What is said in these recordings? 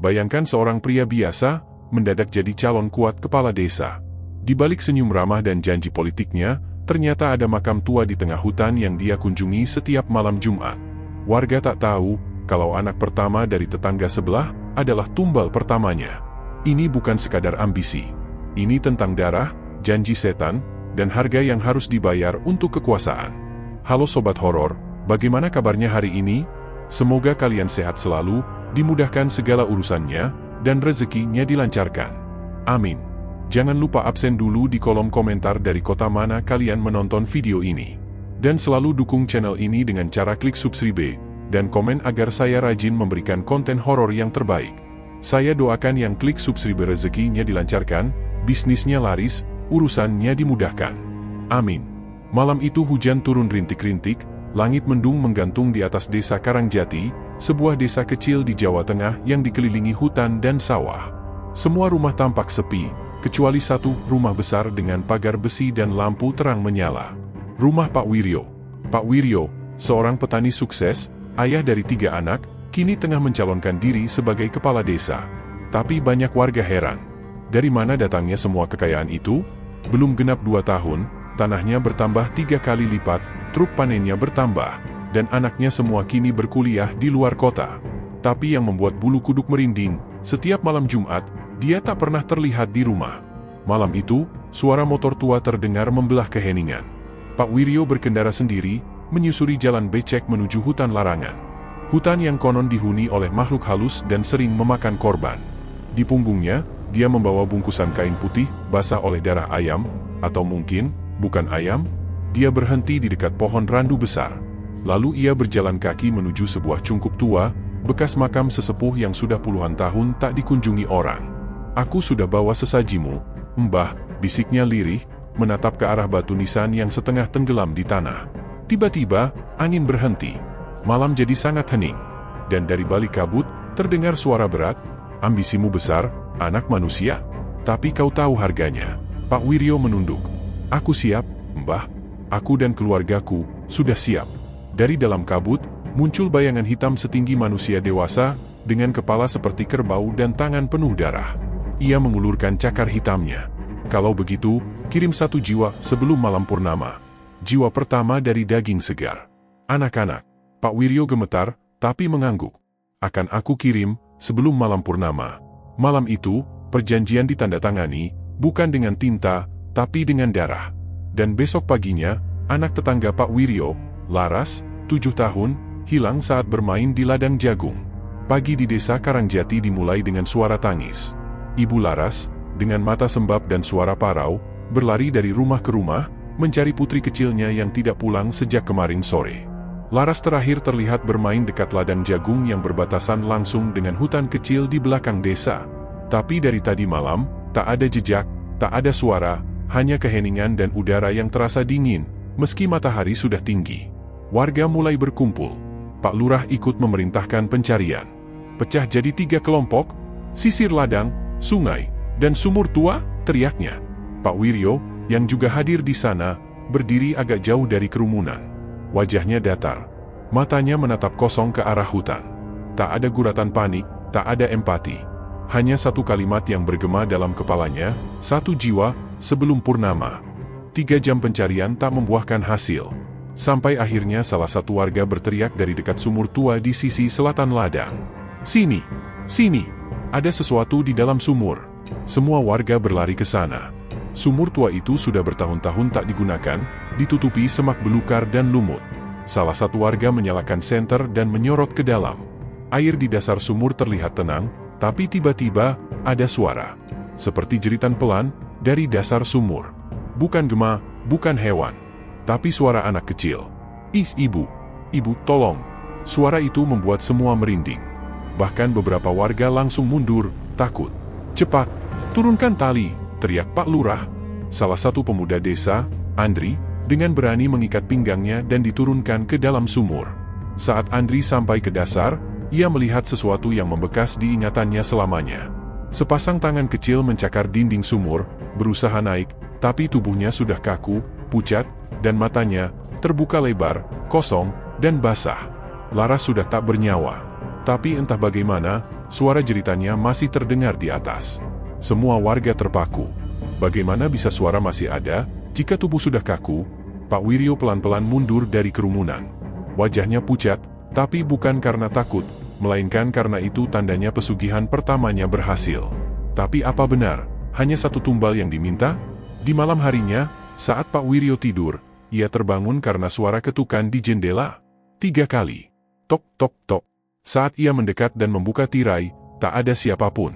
Bayangkan seorang pria biasa, mendadak jadi calon kuat kepala desa. Di balik senyum ramah dan janji politiknya, ternyata ada makam tua di tengah hutan yang dia kunjungi setiap malam Jumat. Warga tak tahu, kalau anak pertama dari tetangga sebelah, adalah tumbal pertamanya. Ini bukan sekadar ambisi. Ini tentang darah, janji setan, dan harga yang harus dibayar untuk kekuasaan. Halo Sobat Horor, bagaimana kabarnya hari ini? Semoga kalian sehat selalu, dimudahkan segala urusannya, dan rezekinya dilancarkan. Amin. Jangan lupa absen dulu di kolom komentar dari kota mana kalian menonton video ini. Dan selalu dukung channel ini dengan cara klik subscribe, dan komen agar saya rajin memberikan konten horor yang terbaik. Saya doakan yang klik subscribe rezekinya dilancarkan, bisnisnya laris, urusannya dimudahkan. Amin. Malam itu hujan turun rintik-rintik, langit mendung menggantung di atas desa Karangjati, sebuah desa kecil di Jawa Tengah yang dikelilingi hutan dan sawah. Semua rumah tampak sepi, kecuali satu rumah besar dengan pagar besi dan lampu terang menyala. Rumah Pak Wiryo. Pak Wiryo, seorang petani sukses, ayah dari 3 anak, kini tengah mencalonkan diri sebagai kepala desa. Tapi banyak warga heran. Dari mana datangnya semua kekayaan itu? Belum genap 2 tahun, tanahnya bertambah 3 kali lipat, truk panennya bertambah, dan anaknya semua kini berkuliah di luar kota. Tapi yang membuat bulu kuduk merinding, setiap malam Jumat, dia tak pernah terlihat di rumah. Malam itu, suara motor tua terdengar membelah keheningan. Pak Wiryo berkendara sendiri, menyusuri jalan becek menuju hutan larangan. Hutan yang konon dihuni oleh makhluk halus dan sering memakan korban. Di punggungnya, dia membawa bungkusan kain putih, basah oleh darah ayam, atau mungkin, bukan ayam. Dia berhenti di dekat pohon randu besar. Lalu ia berjalan kaki menuju sebuah cungkup tua, bekas makam sesepuh yang sudah puluhan tahun tak dikunjungi orang. "Aku sudah bawa sesajimu, Mbah," bisiknya lirih, menatap ke arah batu nisan yang setengah tenggelam di tanah. Tiba-tiba, angin berhenti. Malam jadi sangat hening. Dan dari balik kabut, terdengar suara berat, "Ambisimu besar, anak manusia. Tapi kau tahu harganya." Pak Wiryo menunduk. "Aku siap, Mbah. Aku dan keluargaku sudah siap." Dari dalam kabut, muncul bayangan hitam setinggi manusia dewasa, dengan kepala seperti kerbau dan tangan penuh darah. Ia mengulurkan cakar hitamnya. "Kalau begitu, kirim 1 jiwa sebelum malam purnama. Jiwa pertama dari daging segar." "Anak-anak." Pak Wiryo gemetar, tapi mengangguk. "Akan aku kirim, sebelum malam purnama." Malam itu, perjanjian ditandatangani, bukan dengan tinta, tapi dengan darah. Dan besok paginya, anak tetangga Pak Wiryo, Laras, 7 tahun, hilang saat bermain di ladang jagung. Pagi di desa Karangjati dimulai dengan suara tangis. Ibu Laras, dengan mata sembab dan suara parau, berlari dari rumah ke rumah, mencari putri kecilnya yang tidak pulang sejak kemarin sore. Laras terakhir terlihat bermain dekat ladang jagung yang berbatasan langsung dengan hutan kecil di belakang desa. Tapi dari tadi malam, tak ada jejak, tak ada suara, hanya keheningan dan udara yang terasa dingin, meski matahari sudah tinggi. Warga mulai berkumpul. Pak Lurah ikut memerintahkan pencarian. Pecah jadi 3 kelompok, sisir ladang, sungai, dan sumur tua, teriaknya. Pak Wiryo, yang juga hadir di sana, berdiri agak jauh dari kerumunan. Wajahnya datar. Matanya menatap kosong ke arah hutan. Tak ada guratan panik, tak ada empati. Hanya satu kalimat yang bergema dalam kepalanya, 1 jiwa, sebelum purnama. 3 jam pencarian tak membuahkan hasil. Sampai akhirnya salah satu warga berteriak dari dekat sumur tua di sisi selatan ladang. "Sini! Sini! Ada sesuatu di dalam sumur." Semua warga berlari ke sana. Sumur tua itu sudah bertahun-tahun tak digunakan, ditutupi semak belukar dan lumut. Salah satu warga menyalakan senter dan menyorot ke dalam. Air di dasar sumur terlihat tenang, tapi tiba-tiba ada suara. Seperti jeritan pelan, dari dasar sumur. Bukan gema, bukan hewan. Tapi suara anak kecil. Ibu! Ibu, tolong!" Suara itu membuat semua merinding. Bahkan beberapa warga langsung mundur, takut. "Cepat, turunkan tali!" teriak Pak Lurah. Salah satu pemuda desa, Andri, dengan berani mengikat pinggangnya dan diturunkan ke dalam sumur. Saat Andri sampai ke dasar, ia melihat sesuatu yang membekas di ingatannya selamanya. Sepasang tangan kecil mencakar dinding sumur, berusaha naik, tapi tubuhnya sudah kaku, pucat, dan matanya terbuka lebar, kosong, dan basah. Laras sudah tak bernyawa. Tapi entah bagaimana, suara jeritannya masih terdengar di atas. Semua warga terpaku. Bagaimana bisa suara masih ada, jika tubuh sudah kaku? Pak Wiryo pelan-pelan mundur dari kerumunan. Wajahnya pucat, tapi bukan karena takut, melainkan karena itu tandanya pesugihan pertamanya berhasil. Tapi apa benar, hanya satu tumbal yang diminta? Di malam harinya, saat Pak Wiryo tidur, ia terbangun karena suara ketukan di jendela. 3 kali. Tok, tok, tok. Saat ia mendekat dan membuka tirai, tak ada siapapun.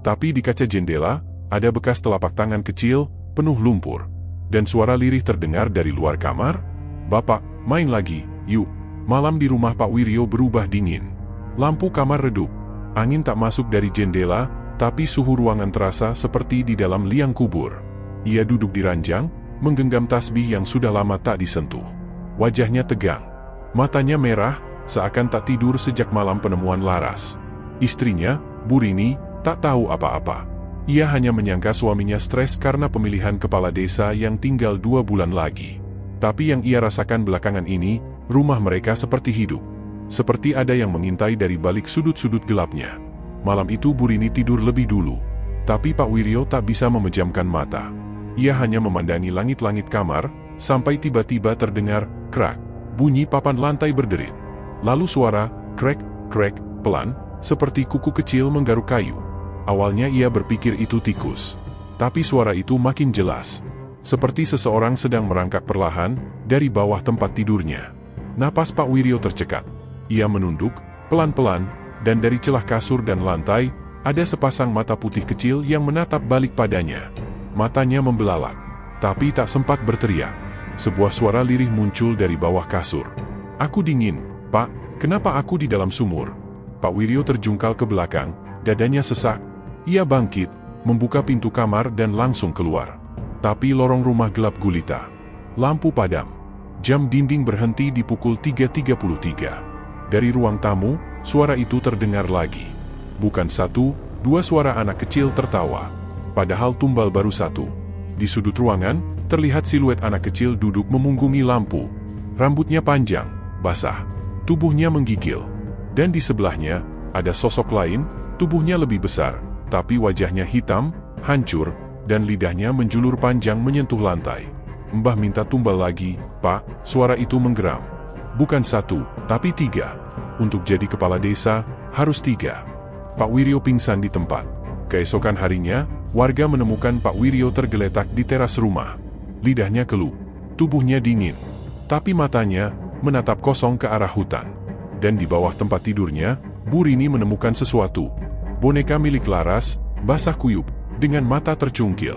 Tapi di kaca jendela, ada bekas telapak tangan kecil, penuh lumpur. Dan suara lirih terdengar dari luar kamar. "Bapak, main lagi, yuk." Malam di rumah Pak Wiryo berubah dingin. Lampu kamar redup. Angin tak masuk dari jendela, tapi suhu ruangan terasa seperti di dalam liang kubur. Ia duduk di ranjang, menggenggam tasbih yang sudah lama tak disentuh. Wajahnya tegang. Matanya merah, seakan tak tidur sejak malam penemuan Laras. Istrinya, Bu Rini, tak tahu apa-apa. Ia hanya menyangka suaminya stres karena pemilihan kepala desa yang tinggal 2 bulan lagi. Tapi yang ia rasakan belakangan ini, rumah mereka seperti hidup. Seperti ada yang mengintai dari balik sudut-sudut gelapnya. Malam itu Bu Rini tidur lebih dulu. Tapi Pak Wiryo tak bisa memejamkan mata. Ia hanya memandangi langit-langit kamar, sampai tiba-tiba terdengar, krak, bunyi papan lantai berderit. Lalu suara, krek, krek, pelan, seperti kuku kecil menggaruk kayu. Awalnya ia berpikir itu tikus. Tapi suara itu makin jelas. Seperti seseorang sedang merangkak perlahan, dari bawah tempat tidurnya. Napas Pak Wiryo tercekat. Ia menunduk, pelan-pelan, dan dari celah kasur dan lantai, ada sepasang mata putih kecil yang menatap balik padanya. Matanya membelalak, tapi tak sempat berteriak. Sebuah suara lirih muncul dari bawah kasur. "Aku dingin, Pak, kenapa aku di dalam sumur?" Pak Wiryo terjungkal ke belakang, dadanya sesak. Ia bangkit, membuka pintu kamar dan langsung keluar. Tapi lorong rumah gelap gulita. Lampu padam. Jam dinding berhenti di pukul 3.33. Dari ruang tamu, suara itu terdengar lagi. Bukan 1, 2 suara anak kecil tertawa. Padahal tumbal baru 1. Di sudut ruangan, terlihat siluet anak kecil duduk memunggungi lampu. Rambutnya panjang, basah. Tubuhnya menggigil. Dan di sebelahnya, ada sosok lain, tubuhnya lebih besar, tapi wajahnya hitam, hancur, dan lidahnya menjulur panjang menyentuh lantai. "Mbah minta tumbal lagi, Pak," suara itu menggeram. "Bukan 1, tapi 3. Untuk jadi kepala desa, harus 3. Pak Wiryo pingsan di tempat. Keesokan harinya, warga menemukan Pak Wiryo tergeletak di teras rumah. Lidahnya keluh, tubuhnya dingin, tapi matanya menatap kosong ke arah hutan. Dan di bawah tempat tidurnya, Bu Rini menemukan sesuatu. Boneka milik Laras, basah kuyup, dengan mata tercungkil.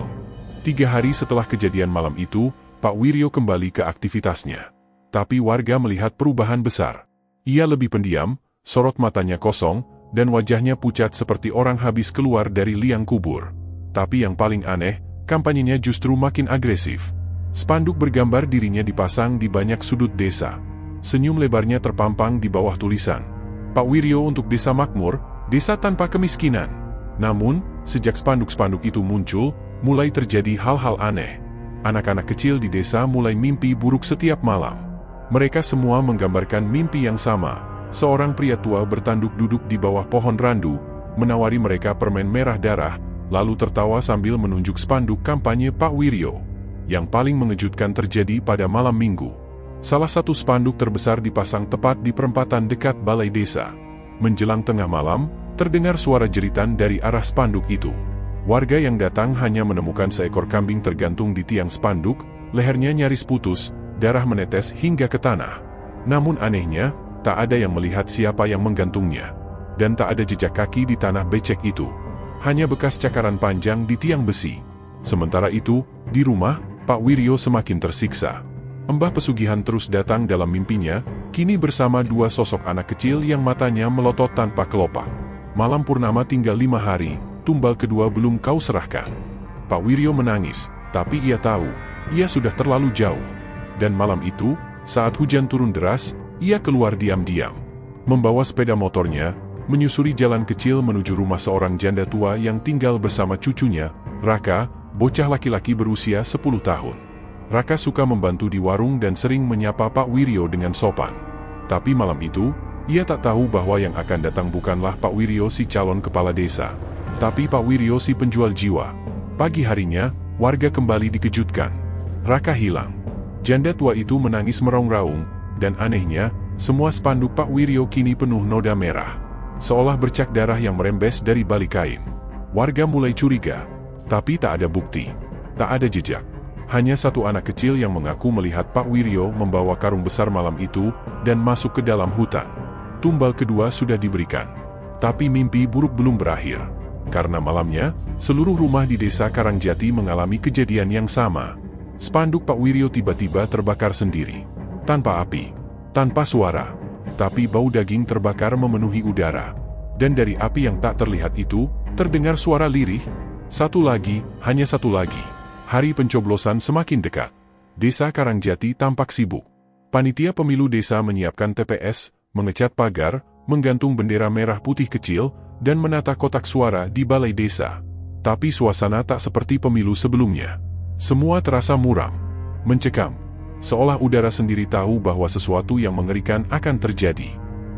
3 hari setelah kejadian malam itu, Pak Wiryo kembali ke aktivitasnya. Tapi warga melihat perubahan besar. Ia lebih pendiam, sorot matanya kosong, dan wajahnya pucat seperti orang habis keluar dari liang kubur. Tapi yang paling aneh, kampanyenya justru makin agresif. Spanduk bergambar dirinya dipasang di banyak sudut desa. Senyum lebarnya terpampang di bawah tulisan, "Pak Wiryo untuk desa makmur, desa tanpa kemiskinan." Namun, sejak spanduk-spanduk itu muncul, mulai terjadi hal-hal aneh. Anak-anak kecil di desa mulai mimpi buruk setiap malam. Mereka semua menggambarkan mimpi yang sama. Seorang pria tua bertanduk duduk di bawah pohon randu, menawari mereka permen merah darah, lalu tertawa sambil menunjuk spanduk kampanye Pak Wiryo. Yang paling mengejutkan terjadi pada malam Minggu. Salah satu spanduk terbesar dipasang tepat di perempatan dekat balai desa. Menjelang tengah malam, terdengar suara jeritan dari arah spanduk itu. Warga yang datang hanya menemukan seekor kambing tergantung di tiang spanduk, lehernya nyaris putus, darah menetes hingga ke tanah. Namun anehnya, tak ada yang melihat siapa yang menggantungnya. Dan tak ada jejak kaki di tanah becek itu. Hanya bekas cakaran panjang di tiang besi. Sementara itu, di rumah, Pak Wiryo semakin tersiksa. Mbah pesugihan terus datang dalam mimpinya, kini bersama 2 sosok anak kecil yang matanya melotot tanpa kelopak. Malam purnama tinggal 5 hari, tumbal kedua belum kau serahkan. Pak Wiryo menangis, tapi ia tahu, ia sudah terlalu jauh. Dan malam itu, saat hujan turun deras, ia keluar diam-diam. Membawa sepeda motornya, menyusuri jalan kecil menuju rumah seorang janda tua yang tinggal bersama cucunya, Raka, bocah laki-laki berusia 10 tahun. Raka suka membantu di warung dan sering menyapa Pak Wiryo dengan sopan. Tapi malam itu, Ia tak tahu bahwa yang akan datang bukanlah Pak Wiryo si calon kepala desa, tapi Pak Wiryo si penjual jiwa. Pagi harinya, warga kembali dikejutkan. Raka hilang. Janda tua itu menangis meraung-raung, dan anehnya, semua spanduk Pak Wiryo kini penuh noda merah. Seolah bercak darah yang merembes dari balik kain. Warga mulai curiga, tapi tak ada bukti. Tak ada jejak. Hanya satu anak kecil yang mengaku melihat Pak Wiryo membawa karung besar malam itu dan masuk ke dalam hutan. Tumbal kedua sudah diberikan. Tapi mimpi buruk belum berakhir. Karena malamnya, seluruh rumah di desa Karangjati mengalami kejadian yang sama. Spanduk Pak Wiryo tiba-tiba terbakar sendiri. Tanpa api, tanpa suara. Tapi bau daging terbakar memenuhi udara. Dan dari api yang tak terlihat itu, terdengar suara lirih. Satu lagi, hanya satu lagi. Hari pencoblosan semakin dekat. Desa Karangjati tampak sibuk. Panitia pemilu desa menyiapkan TPS, mengecat pagar, menggantung bendera merah putih kecil, dan menata kotak suara di balai desa. Tapi suasana tak seperti pemilu sebelumnya. Semua terasa muram, mencekam. Seolah udara sendiri tahu bahwa sesuatu yang mengerikan akan terjadi.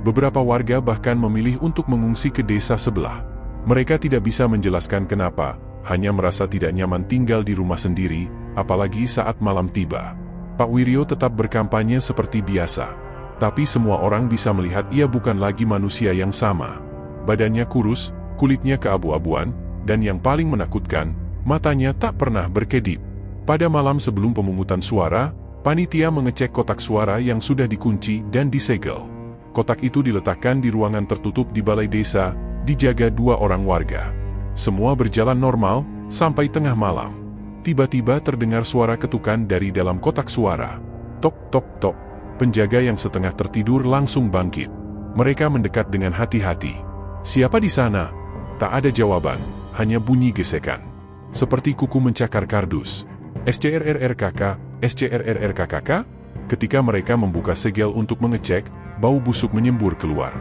Beberapa warga bahkan memilih untuk mengungsi ke desa sebelah. Mereka tidak bisa menjelaskan kenapa, hanya merasa tidak nyaman tinggal di rumah sendiri, apalagi saat malam tiba. Pak Wiryo tetap berkampanye seperti biasa. Tapi semua orang bisa melihat ia bukan lagi manusia yang sama. Badannya kurus, kulitnya keabu-abuan, dan yang paling menakutkan, matanya tak pernah berkedip. Pada malam sebelum pemungutan suara, panitia mengecek kotak suara yang sudah dikunci dan disegel. Kotak itu diletakkan di ruangan tertutup di balai desa, dijaga 2 orang warga. Semua berjalan normal, sampai tengah malam. Tiba-tiba terdengar suara ketukan dari dalam kotak suara. Tok, tok, tok. Penjaga yang setengah tertidur langsung bangkit. Mereka mendekat dengan hati-hati. Siapa di sana? Tak ada jawaban, hanya bunyi gesekan. Seperti kuku mencakar kardus. SCRRRKK, SCRRRKKK? Ketika mereka membuka segel untuk mengecek, bau busuk menyembur keluar.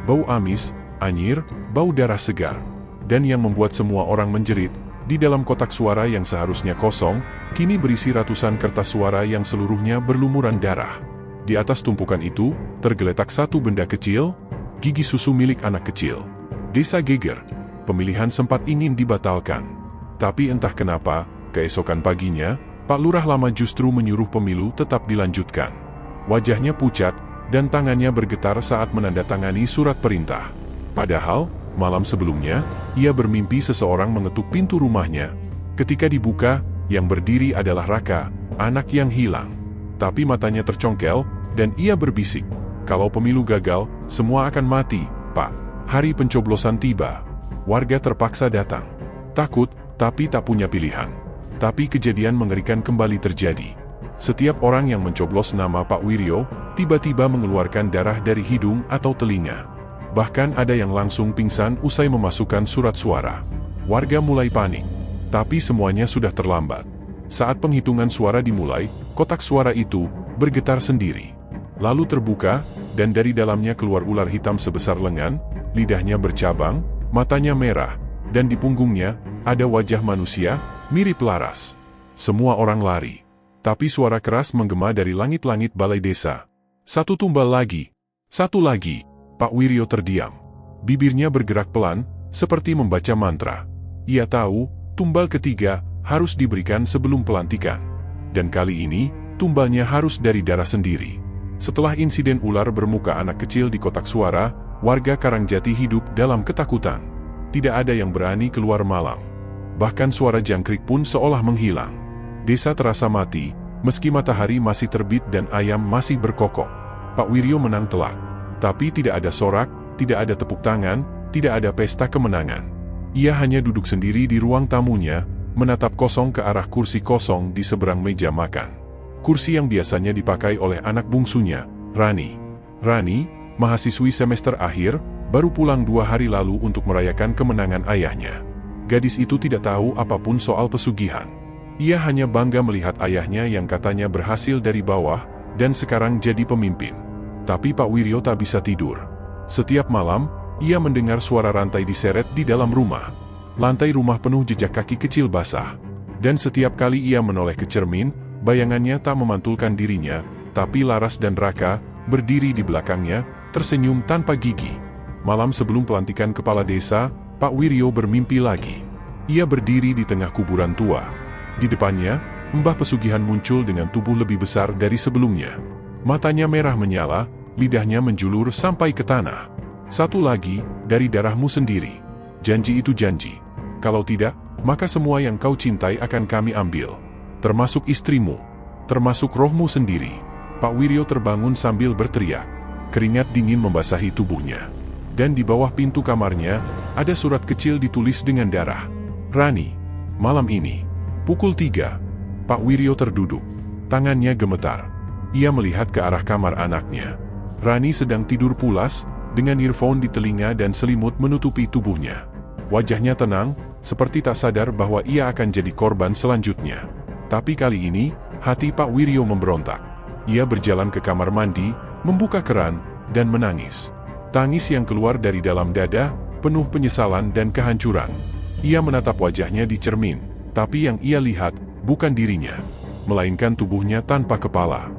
Bau amis, anyir, bau darah segar. Dan yang membuat semua orang menjerit, di dalam kotak suara yang seharusnya kosong, kini berisi ratusan kertas suara yang seluruhnya berlumuran darah. Di atas tumpukan itu, tergeletak satu benda kecil, gigi susu milik anak kecil. Desa geger. Pemilihan sempat ingin dibatalkan. Tapi entah kenapa, keesokan paginya, Pak Lurah lama justru menyuruh pemilu tetap dilanjutkan. Wajahnya pucat, dan tangannya bergetar saat menandatangani surat perintah. Padahal, malam sebelumnya, ia bermimpi seseorang mengetuk pintu rumahnya. Ketika dibuka, yang berdiri adalah Raka, anak yang hilang. Tapi matanya tercongkel, dan ia berbisik, kalau pemilu gagal, semua akan mati, Pak. Hari pencoblosan tiba. Warga terpaksa datang. Takut, tapi tak punya pilihan. Tapi kejadian mengerikan kembali terjadi. Setiap orang yang mencoblos nama Pak Wiryo, tiba-tiba mengeluarkan darah dari hidung atau telinga. Bahkan ada yang langsung pingsan usai memasukkan surat suara. Warga mulai panik. Tapi semuanya sudah terlambat. Saat penghitungan suara dimulai, kotak suara itu bergetar sendiri. Lalu terbuka, dan dari dalamnya keluar ular hitam sebesar lengan, lidahnya bercabang, matanya merah, dan di punggungnya ada wajah manusia, mirip laras. Semua orang lari. Tapi suara keras menggema dari langit-langit balai desa. Satu tumbal lagi. Satu lagi. Pak Wiryo terdiam. Bibirnya bergerak pelan, seperti membaca mantra. Ia tahu, tumbal ketiga harus diberikan sebelum pelantikan. Dan kali ini, tumbalnya harus dari darah sendiri. Setelah insiden ular bermuka anak kecil di kotak suara, warga Karangjati hidup dalam ketakutan. Tidak ada yang berani keluar malam. Bahkan suara jangkrik pun seolah menghilang. Desa terasa mati, meski matahari masih terbit dan ayam masih berkokok. Pak Wiryo menang telak. Tapi tidak ada sorak, tidak ada tepuk tangan, tidak ada pesta kemenangan. Ia hanya duduk sendiri di ruang tamunya, menatap kosong ke arah kursi kosong di seberang meja makan. Kursi yang biasanya dipakai oleh anak bungsunya, Rani. Rani, mahasiswi semester akhir, baru pulang 2 hari lalu untuk merayakan kemenangan ayahnya. Gadis itu tidak tahu apapun soal pesugihan. Ia hanya bangga melihat ayahnya yang katanya berhasil dari bawah, dan sekarang jadi pemimpin. Tapi Pak Wiryo tak bisa tidur. Setiap malam, ia mendengar suara rantai diseret di dalam rumah. Lantai rumah penuh jejak kaki kecil basah. Dan setiap kali ia menoleh ke cermin, bayangannya tak memantulkan dirinya, tapi Laras dan Raka, berdiri di belakangnya, tersenyum tanpa gigi. Malam sebelum pelantikan kepala desa, Pak Wiryo bermimpi lagi. Ia berdiri di tengah kuburan tua. Di depannya, Mbah Pesugihan muncul dengan tubuh lebih besar dari sebelumnya. Matanya merah menyala, lidahnya menjulur sampai ke tanah. "Satu lagi, dari darahmu sendiri. Janji itu janji. Kalau tidak, maka semua yang kau cintai akan kami ambil. Termasuk istrimu. Termasuk rohmu sendiri." Pak Wiryo terbangun sambil berteriak. Keringat dingin membasahi tubuhnya. Dan di bawah pintu kamarnya, ada surat kecil ditulis dengan darah. "Rani, malam ini, pukul 3. Pak Wiryo terduduk. Tangannya gemetar. Ia melihat ke arah kamar anaknya. Rani sedang tidur pulas, dengan earphone di telinga dan selimut menutupi tubuhnya. Wajahnya tenang, seperti tak sadar bahwa ia akan jadi korban selanjutnya. Tapi kali ini, hati Pak Wiryo memberontak. Ia berjalan ke kamar mandi, membuka keran, dan menangis. Tangis yang keluar dari dalam dada, penuh penyesalan dan kehancuran. Ia menatap wajahnya di cermin, tapi yang ia lihat, bukan dirinya, melainkan tubuhnya tanpa kepala.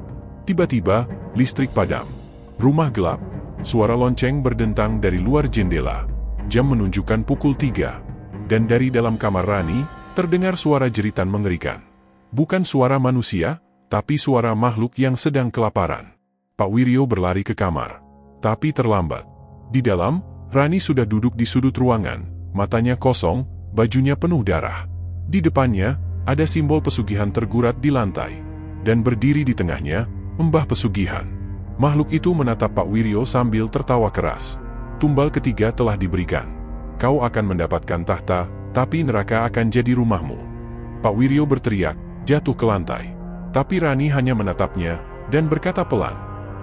Tiba-tiba, listrik padam. Rumah gelap, suara lonceng berdentang dari luar jendela. Jam menunjukkan pukul 3. Dan dari dalam kamar Rani, terdengar suara jeritan mengerikan. Bukan suara manusia, tapi suara makhluk yang sedang kelaparan. Pak Wiryo berlari ke kamar. Tapi terlambat. Di dalam, Rani sudah duduk di sudut ruangan, matanya kosong, bajunya penuh darah. Di depannya, ada simbol pesugihan tergurat di lantai. Dan berdiri di tengahnya, Mbah Pesugihan. Makhluk itu menatap Pak Wiryo sambil tertawa keras. "Tumbal ketiga telah diberikan. Kau akan mendapatkan tahta, tapi neraka akan jadi rumahmu." Pak Wiryo berteriak, jatuh ke lantai. Tapi Rani hanya menatapnya, dan berkata pelan,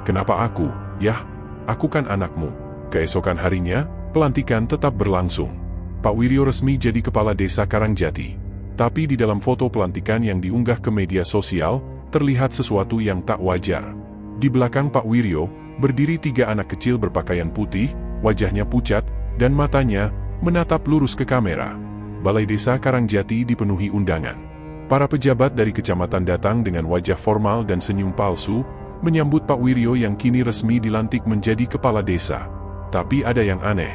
"Kenapa aku, Yah? Aku kan anakmu." Keesokan harinya, pelantikan tetap berlangsung. Pak Wiryo resmi jadi kepala desa Karangjati. Tapi di dalam foto pelantikan yang diunggah ke media sosial, terlihat sesuatu yang tak wajar. Di belakang Pak Wiryo, berdiri 3 anak kecil berpakaian putih, wajahnya pucat, dan matanya menatap lurus ke kamera. Balai Desa Karangjati dipenuhi undangan. Para pejabat dari kecamatan datang dengan wajah formal dan senyum palsu, menyambut Pak Wiryo yang kini resmi dilantik menjadi kepala desa. Tapi ada yang aneh.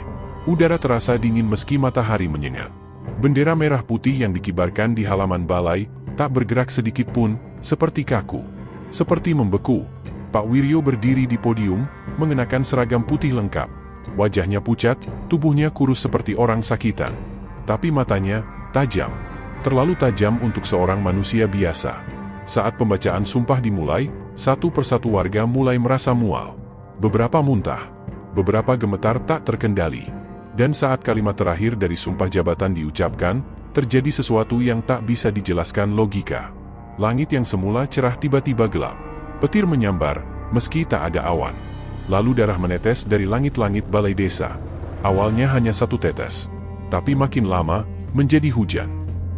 Udara terasa dingin meski matahari menyengat. Bendera merah putih yang dikibarkan di halaman balai, tak bergerak sedikit pun, seperti kaku. Seperti membeku. Pak Wiryo berdiri di podium, mengenakan seragam putih lengkap. Wajahnya pucat, tubuhnya kurus seperti orang sakitan. Tapi matanya, tajam. Terlalu tajam untuk seorang manusia biasa. Saat pembacaan sumpah dimulai, satu persatu warga mulai merasa mual. Beberapa muntah. Beberapa gemetar tak terkendali. Dan saat kalimat terakhir dari sumpah jabatan diucapkan, terjadi sesuatu yang tak bisa dijelaskan logika. Langit yang semula cerah tiba-tiba gelap. Petir menyambar, meski tak ada awan. Lalu darah menetes dari langit-langit balai desa. Awalnya hanya 1 tetes. Tapi makin lama, menjadi hujan.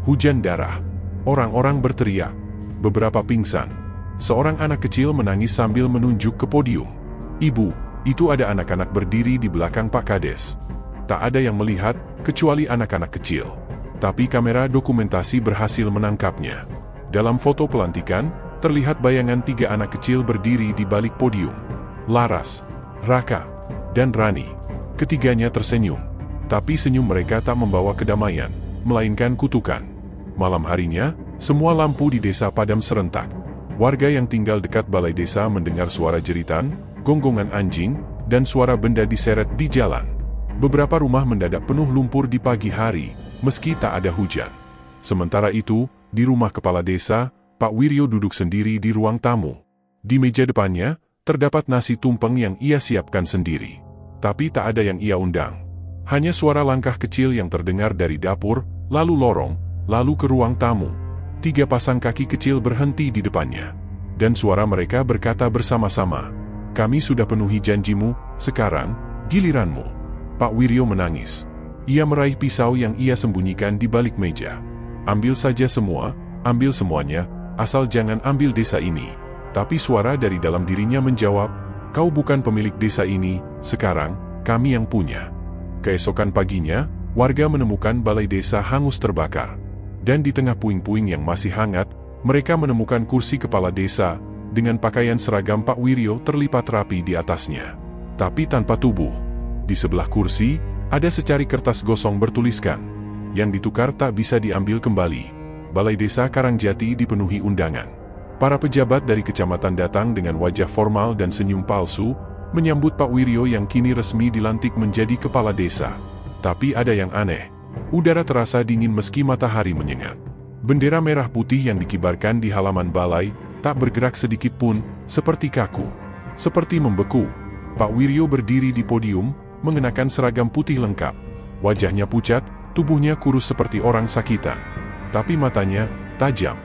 Hujan darah. Orang-orang berteriak. Beberapa pingsan. Seorang anak kecil menangis sambil menunjuk ke podium. "Ibu, itu ada anak-anak berdiri di belakang Pak Kades." Tak ada yang melihat, kecuali anak-anak kecil. Tapi kamera dokumentasi berhasil menangkapnya. Dalam foto pelantikan, terlihat bayangan 3 anak kecil berdiri di balik podium. Laras, Raka, dan Rani. Ketiganya tersenyum. Tapi senyum mereka tak membawa kedamaian, melainkan kutukan. Malam harinya, semua lampu di desa padam serentak. Warga yang tinggal dekat balai desa mendengar suara jeritan, gonggongan anjing, dan suara benda diseret di jalan. Beberapa rumah mendadak penuh lumpur di pagi hari, meski tak ada hujan. Sementara itu, di rumah kepala desa, Pak Wiryo duduk sendiri di ruang tamu. Di meja depannya, terdapat nasi tumpeng yang ia siapkan sendiri. Tapi tak ada yang ia undang. Hanya suara langkah kecil yang terdengar dari dapur, lalu lorong, lalu ke ruang tamu. 3 pasang kaki kecil berhenti di depannya. Dan suara mereka berkata bersama-sama, "Kami sudah penuhi janjimu, sekarang, giliranmu." Pak Wiryo menangis. Ia meraih pisau yang ia sembunyikan di balik meja. "Ambil saja semua, ambil semuanya, asal jangan ambil desa ini." Tapi suara dari dalam dirinya menjawab, "Kau bukan pemilik desa ini, sekarang, kami yang punya." Keesokan paginya, warga menemukan balai desa hangus terbakar. Dan di tengah puing-puing yang masih hangat, mereka menemukan kursi kepala desa, dengan pakaian seragam Pak Wiryo terlipat rapi di atasnya. tapi tanpa tubuh. Di sebelah kursi, ada secari kertas gosong bertuliskan, "Yang ditukar tak bisa diambil kembali." Balai Desa Karangjati dipenuhi undangan. Para pejabat dari kecamatan datang dengan wajah formal dan senyum palsu, menyambut Pak Wiryo yang kini resmi dilantik menjadi kepala desa. Tapi ada yang aneh. Udara terasa dingin meski matahari menyengat. Bendera merah putih yang dikibarkan di halaman balai, tak bergerak sedikit pun, seperti kaku. Seperti membeku. Pak Wiryo berdiri di podium, mengenakan seragam putih lengkap. Wajahnya pucat, tubuhnya kurus seperti orang sakitan. Tapi matanya, tajam.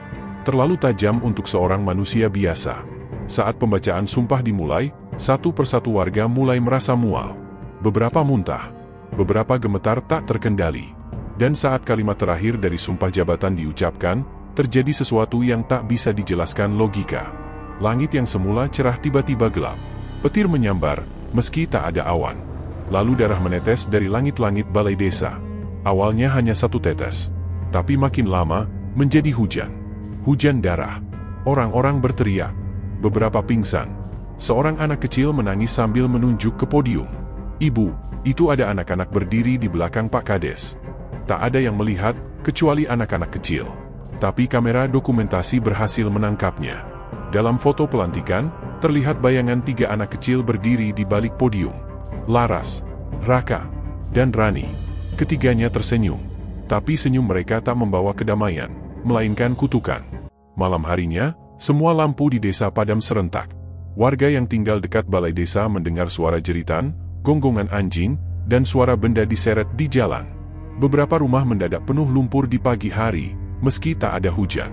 Terlalu tajam untuk seorang manusia biasa. Saat pembacaan sumpah dimulai, satu persatu warga mulai merasa mual. Beberapa muntah. Beberapa gemetar tak terkendali. Dan saat kalimat terakhir dari sumpah jabatan diucapkan, terjadi sesuatu yang tak bisa dijelaskan logika. Langit yang semula cerah tiba-tiba gelap. Petir menyambar, meski tak ada awan. Lalu darah menetes dari langit-langit balai desa. Awalnya hanya satu tetes. Tapi makin lama, menjadi hujan. Hujan darah. Orang-orang berteriak. Beberapa pingsan. Seorang anak kecil menangis sambil menunjuk ke podium. "Ibu, itu ada anak-anak berdiri di belakang Pak Kades." Tak ada yang melihat, kecuali anak-anak kecil. Tapi kamera dokumentasi berhasil menangkapnya. Dalam foto pelantikan, terlihat bayangan 3 anak kecil berdiri di balik podium. Laras, Raka, dan Rani. Ketiganya tersenyum. Tapi senyum mereka tak membawa kedamaian, melainkan kutukan. Malam harinya, semua lampu di desa padam serentak. Warga yang tinggal dekat balai desa mendengar suara jeritan, gonggongan anjing, dan suara benda diseret di jalan. Beberapa rumah mendadak penuh lumpur di pagi hari, meski tak ada hujan.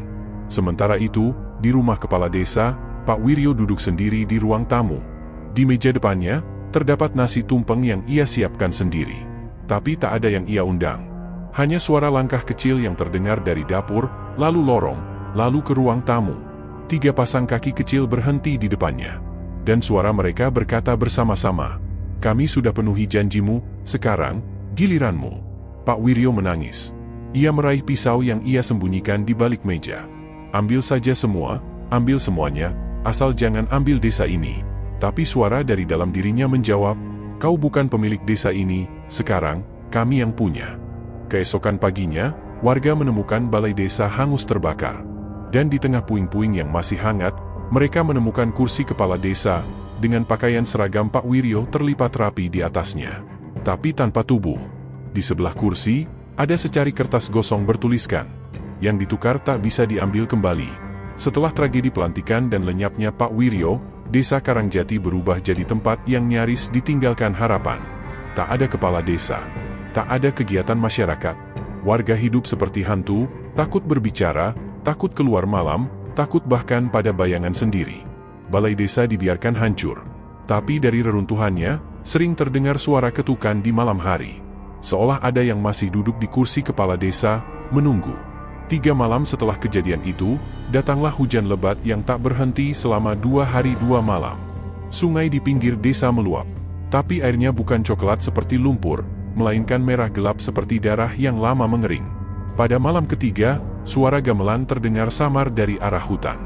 Sementara itu, di rumah kepala desa, Pak Wiryo duduk sendiri di ruang tamu. Di meja depannya, terdapat nasi tumpeng yang ia siapkan sendiri. Tapi tak ada yang ia undang. Hanya suara langkah kecil yang terdengar dari dapur, lalu lorong, lalu ke ruang tamu. 3 pasang kaki kecil berhenti di depannya. Dan suara mereka berkata bersama-sama, "Kami sudah penuhi janjimu, sekarang, giliranmu." Pak Wiryo menangis. Ia meraih pisau yang ia sembunyikan di balik meja. "Ambil saja semua, ambil semuanya, asal jangan ambil desa ini." Tapi suara dari dalam dirinya menjawab, "Kau bukan pemilik desa ini, sekarang, kami yang punya." Keesokan paginya, warga menemukan balai desa hangus terbakar. Dan di tengah puing-puing yang masih hangat, mereka menemukan kursi kepala desa, dengan pakaian seragam Pak Wiryo terlipat rapi di atasnya. Tapi tanpa tubuh. Di sebelah kursi, ada secari kertas gosong bertuliskan, "Yang ditukar tak bisa diambil kembali." Setelah tragedi pelantikan dan lenyapnya Pak Wiryo, desa Karangjati berubah jadi tempat yang nyaris ditinggalkan harapan. Tak ada kepala desa. Tak ada kegiatan masyarakat. Warga hidup seperti hantu, takut berbicara, takut keluar malam, takut bahkan pada bayangan sendiri. Balai desa dibiarkan hancur. Tapi dari reruntuhannya, sering terdengar suara ketukan di malam hari. Seolah ada yang masih duduk di kursi kepala desa, menunggu. 3 malam setelah kejadian itu, datanglah hujan lebat yang tak berhenti selama 2 hari 2 malam. Sungai di pinggir desa meluap. Tapi airnya bukan coklat seperti lumpur, melainkan merah gelap seperti darah yang lama mengering. Pada malam ketiga, suara gamelan terdengar samar dari arah hutan.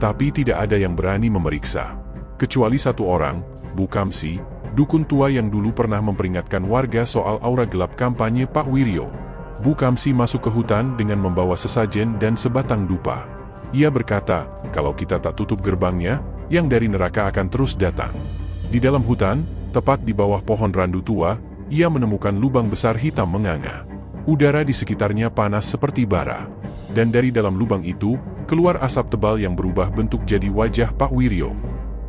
Tapi tidak ada yang berani memeriksa. Kecuali satu orang, Bu Kamsi, dukun tua yang dulu pernah memperingatkan warga soal aura gelap kampanye Pak Wiryo. Bu Kamsi masuk ke hutan dengan membawa sesajen dan sebatang dupa. Ia berkata, kalau kita tak tutup gerbangnya, yang dari neraka akan terus datang. Di dalam hutan, tepat di bawah pohon randu tua, ia menemukan lubang besar hitam menganga. Udara di sekitarnya panas seperti bara. Dan dari dalam lubang itu, keluar asap tebal yang berubah bentuk jadi wajah Pak Wiryo.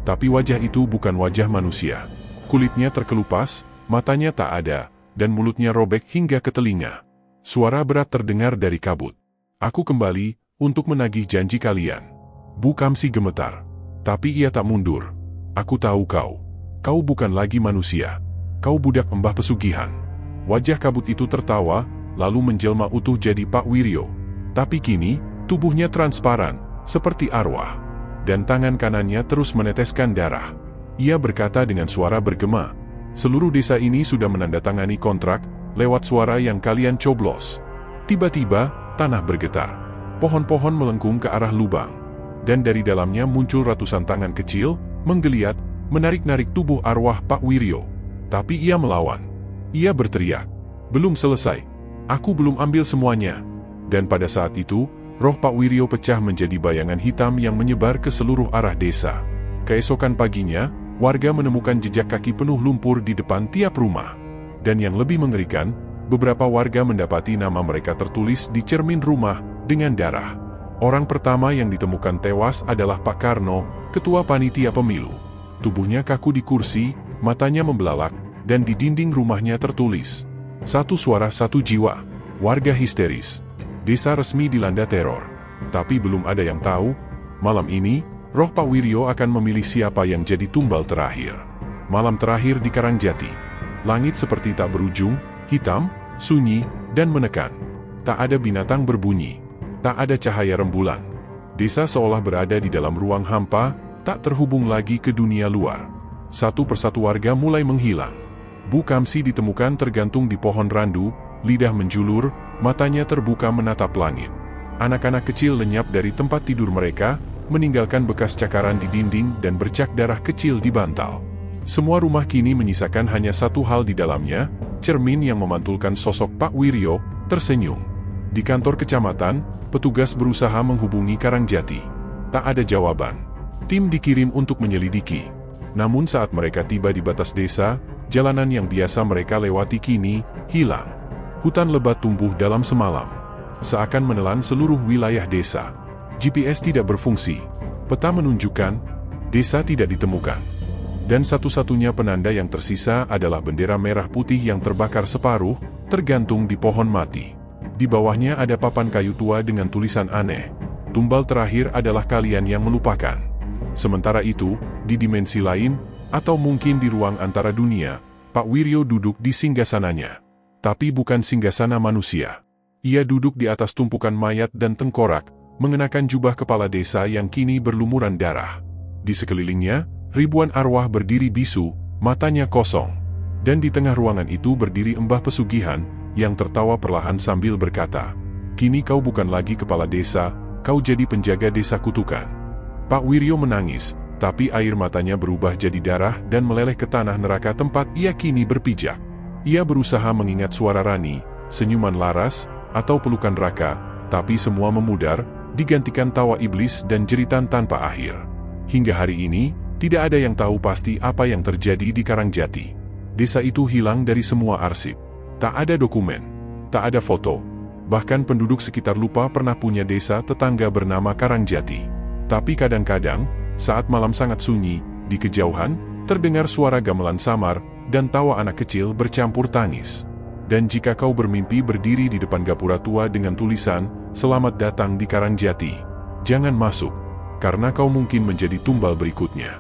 Tapi wajah itu bukan wajah manusia. Kulitnya terkelupas, matanya tak ada, dan mulutnya robek hingga ke telinga. Suara berat terdengar dari kabut. "Aku kembali, untuk menagih janji kalian." Bu Kamsi gemetar. Tapi ia tak mundur. "Aku tahu kau. Kau bukan lagi manusia. Kau budak Mbah Pesugihan." Wajah kabut itu tertawa, lalu menjelma utuh jadi Pak Wiryo. Tapi kini, tubuhnya transparan, seperti arwah. Dan tangan kanannya terus meneteskan darah. Ia berkata dengan suara bergema, "Seluruh desa ini sudah menandatangani kontrak, lewat suara yang kalian coblos." Tiba-tiba, tanah bergetar. Pohon-pohon melengkung ke arah lubang. Dan dari dalamnya muncul ratusan tangan kecil, menggeliat, menarik-narik tubuh arwah Pak Wiryo. Tapi ia melawan. Ia berteriak, "Belum selesai. Aku belum ambil semuanya." Dan pada saat itu, roh Pak Wiryo pecah menjadi bayangan hitam yang menyebar ke seluruh arah desa. Keesokan paginya, warga menemukan jejak kaki penuh lumpur di depan tiap rumah. Dan yang lebih mengerikan, beberapa warga mendapati nama mereka tertulis di cermin rumah dengan darah. Orang pertama yang ditemukan tewas adalah Pak Karno, ketua panitia pemilu. Tubuhnya kaku di kursi, matanya membelalak, dan di dinding rumahnya tertulis, "Satu suara satu jiwa." Warga histeris. Desa resmi dilanda teror. Tapi belum ada yang tahu, malam ini, roh Pak Wiryo akan memilih siapa yang jadi tumbal terakhir. Malam terakhir di Karangjati. Langit seperti tak berujung, hitam, sunyi, dan menekan. Tak ada binatang berbunyi. Tak ada cahaya rembulan. Desa seolah berada di dalam ruang hampa, tak terhubung lagi ke dunia luar. Satu persatu warga mulai menghilang. Bu Kamsi ditemukan tergantung di pohon randu, lidah menjulur, matanya terbuka menatap langit. Anak-anak kecil lenyap dari tempat tidur mereka, meninggalkan bekas cakaran di dinding dan bercak darah kecil di bantal. Semua rumah kini menyisakan hanya satu hal di dalamnya, cermin yang memantulkan sosok Pak Wiryo, tersenyum. Di kantor kecamatan, petugas berusaha menghubungi Karangjati. Tak ada jawaban. Tim dikirim untuk menyelidiki. Namun saat mereka tiba di batas desa, jalanan yang biasa mereka lewati kini hilang. Hutan lebat tumbuh dalam semalam, seakan menelan seluruh wilayah desa. GPS tidak berfungsi. Peta menunjukkan desa tidak ditemukan. Dan satu-satunya penanda yang tersisa adalah bendera merah putih yang terbakar separuh, tergantung di pohon mati. Di bawahnya ada papan kayu tua dengan tulisan aneh. Tumbal terakhir adalah kalian yang melupakan. Sementara itu, di dimensi lain, atau mungkin di ruang antara dunia, Pak Wiryo duduk di singgasananya. Tapi bukan singgasana manusia. Ia duduk di atas tumpukan mayat dan tengkorak, mengenakan jubah kepala desa yang kini berlumuran darah. Di sekelilingnya, ribuan arwah berdiri bisu, matanya kosong. Dan di tengah ruangan itu berdiri Mbah Pesugihan, yang tertawa perlahan sambil berkata, "Kini kau bukan lagi kepala desa, kau jadi penjaga desa kutukan." Pak Wiryo menangis, tapi air matanya berubah jadi darah dan meleleh ke tanah neraka tempat ia kini berpijak. Ia berusaha mengingat suara Rani, senyuman laras, atau pelukan Raka, tapi semua memudar, digantikan tawa iblis dan jeritan tanpa akhir. Hingga hari ini, tidak ada yang tahu pasti apa yang terjadi di Karangjati. Desa itu hilang dari semua arsip. Tak ada dokumen, tak ada foto. Bahkan penduduk sekitar lupa pernah punya desa tetangga bernama Karangjati. Tapi kadang-kadang, saat malam sangat sunyi, di kejauhan, terdengar suara gamelan samar, dan tawa anak kecil bercampur tangis. Dan jika kau bermimpi berdiri di depan gapura tua dengan tulisan, "Selamat datang di Karangjati," jangan masuk, karena kau mungkin menjadi tumbal berikutnya.